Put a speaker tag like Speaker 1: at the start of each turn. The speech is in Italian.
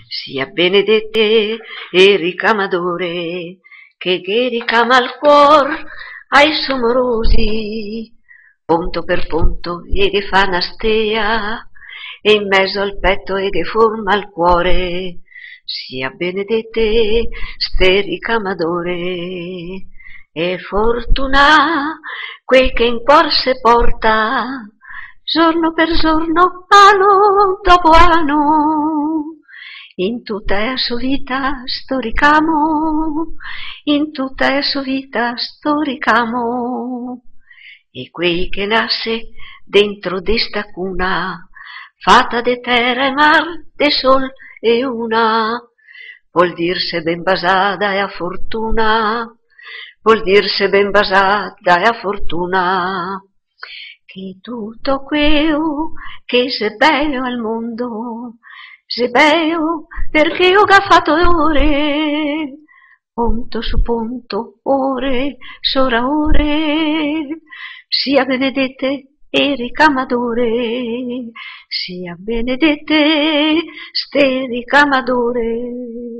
Speaker 1: Sia benedette e ricamadore, che ricama il cuor ai somorosi, ponto per ponto, e che fa una stea, e in mezzo al petto e che forma il cuore. Sia benedette ste ricamadore, e fortuna quei che in cuor se porta, giorno per giorno, anno dopo anno, in tutta la sua vita sto ricamo, in tutta la sua vita sto ricamo. E quei che nasse dentro d'esta cuna, fata de terra e mar, de sol e una, vuol dirse ben basada e a fortuna, vuol dirse ben basada e a fortuna, che tutto quello che se bello al mondo, se bello perché ho gaffato ore, ponto su ponto, ore sopra ore, sia benedette e ricamadore, sia benedette ste ricamadore.